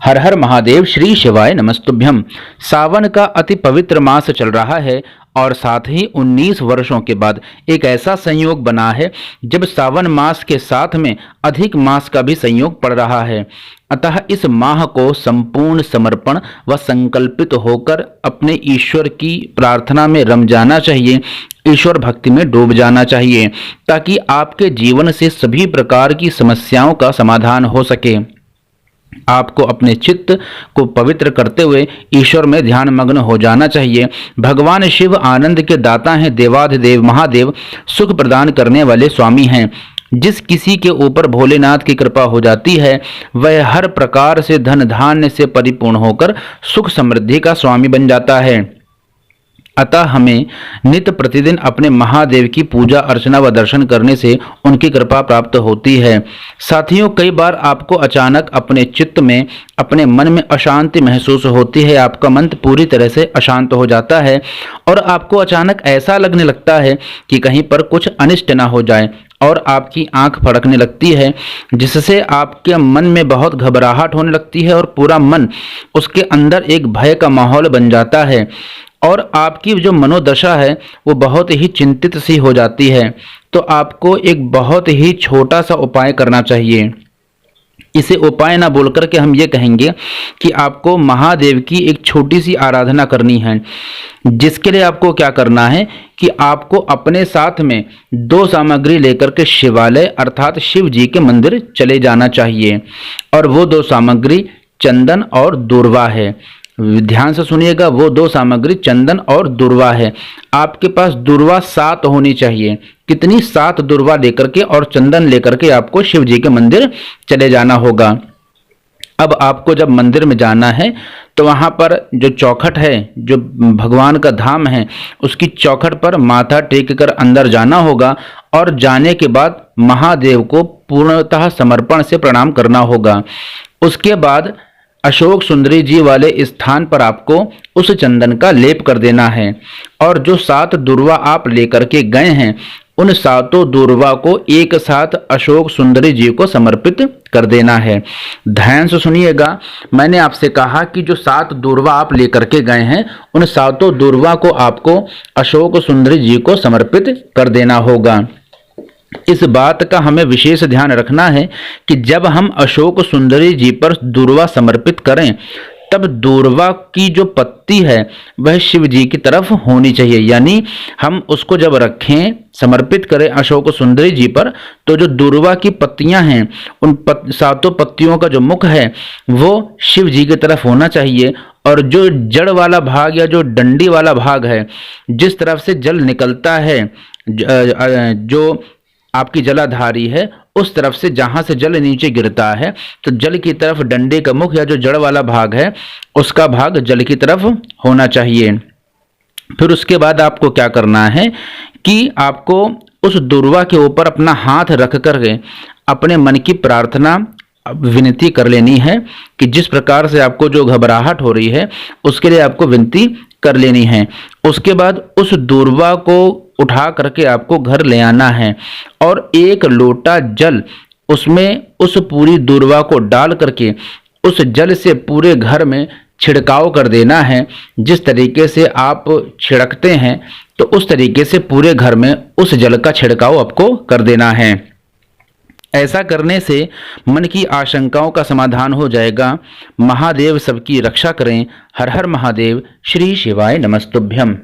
हर हर महादेव, श्री शिवाय नमस्तुभ्यम। सावन का अति पवित्र मास चल रहा है और साथ ही 19 वर्षों के बाद एक ऐसा संयोग बना है जब सावन मास के साथ में अधिक मास का भी संयोग पड़ रहा है। अतः इस माह को संपूर्ण समर्पण व संकल्पित होकर अपने ईश्वर की प्रार्थना में रम जाना चाहिए, ईश्वर भक्ति में डूब जाना चाहिए, ताकि आपके जीवन से सभी प्रकार की समस्याओं का समाधान हो सके। आपको अपने चित्त को पवित्र करते हुए ईश्वर में ध्यान मग्न हो जाना चाहिए। भगवान शिव आनंद के दाता हैं, देवाधिदेव महादेव सुख प्रदान करने वाले स्वामी हैं। जिस किसी के ऊपर भोलेनाथ की कृपा हो जाती है वह हर प्रकार से धन धान्य से परिपूर्ण होकर सुख समृद्धि का स्वामी बन जाता है। अतः हमें नित्य प्रतिदिन अपने महादेव की पूजा अर्चना व दर्शन करने से उनकी कृपा प्राप्त होती है। साथियों, कई बार आपको अचानक अपने चित्त में, अपने मन में अशांति महसूस होती है। आपका मन पूरी तरह से अशांत हो जाता है और आपको अचानक ऐसा लगने लगता है कि कहीं पर कुछ अनिष्ट ना हो जाए और आपकी आंख फड़कने लगती है, जिससे आपके मन में बहुत घबराहट होने लगती है और पूरा मन, उसके अंदर एक भय का माहौल बन जाता है और आपकी जो मनोदशा है वो बहुत ही चिंतित सी हो जाती है। तो आपको एक बहुत ही छोटा सा उपाय करना चाहिए। इसे उपाय ना बोल करके हम ये कहेंगे कि आपको महादेव की एक छोटी सी आराधना करनी है, जिसके लिए आपको क्या करना है कि आपको अपने साथ में 2 सामग्री लेकर के शिवालय अर्थात शिव जी के मंदिर चले जाना चाहिए। और वो 2 सामग्री चंदन और दूर्वा है। ध्यान से सुनिएगा, वो 2 सामग्री चंदन और दूर्वा है। आपके पास दूर्वा 7 होनी चाहिए। कितनी? 7 दूर्वा लेकर के और चंदन लेकर के आपको शिव जी के मंदिर चले जाना होगा। अब आपको जब मंदिर में जाना है तो वहां पर जो चौखट है, जो भगवान का धाम है, उसकी चौखट पर माथा टेक कर अंदर जाना होगा और जाने के बाद महादेव को पूर्णतः समर्पण से प्रणाम करना होगा। उसके बाद अशोक सुंदरी जी वाले स्थान पर आपको उस चंदन का लेप कर देना है और जो 7 दूर्वा आप लेकर के गए हैं उन 7 दूर्वा को एक साथ अशोक सुंदरी जी को समर्पित कर देना है। ध्यान से सुनिएगा, मैंने आपसे कहा कि जो 7 दूर्वा आप लेकर के गए हैं उन 7 दूर्वा को आपको अशोक सुंदरी जी को समर्पित कर देना होगा। इस बात का हमें विशेष ध्यान रखना है कि जब हम अशोक सुंदरी जी पर दूर्वा समर्पित करें तब दूर्वा की जो पत्ती है वह शिव जी की तरफ होनी चाहिए। यानी हम उसको जब रखें, समर्पित करें अशोक सुंदरी जी पर, तो जो दूर्वा की पत्तियां हैं उन 7 पत्तियों का जो मुख है वो शिव जी की तरफ होना चाहिए और जो जड़ वाला भाग या जो डंडी वाला भाग है, जिस तरफ से जल निकलता है, जो आपकी जलाधारी है, उस तरफ से जहां से जल नीचे गिरता है तो जल की तरफ डंडे का मुख या जो जड़ वाला भाग है उसका भाग जल की तरफ होना चाहिए। फिर उसके बाद आपको क्या करना है कि आपको उस दूर्वा के ऊपर अपना हाथ रख करके अपने मन की प्रार्थना विनती कर लेनी है कि जिस प्रकार से आपको जो घबराहट हो रही है उसके लिए आपको विनती कर लेनी है। उसके बाद उस दूर्वा को उठा करके आपको घर ले आना है और 1 लोटा जल उसमें उस पूरी दूर्वा को डाल करके उस जल से पूरे घर में छिड़काव कर देना है। जिस तरीके से आप छिड़कते हैं तो उस तरीके से पूरे घर में उस जल का छिड़काव आपको कर देना है। ऐसा करने से मन की आशंकाओं का समाधान हो जाएगा। महादेव सबकी रक्षा करें। हर हर महादेव, श्री शिवाय नमस्तुभ्यम।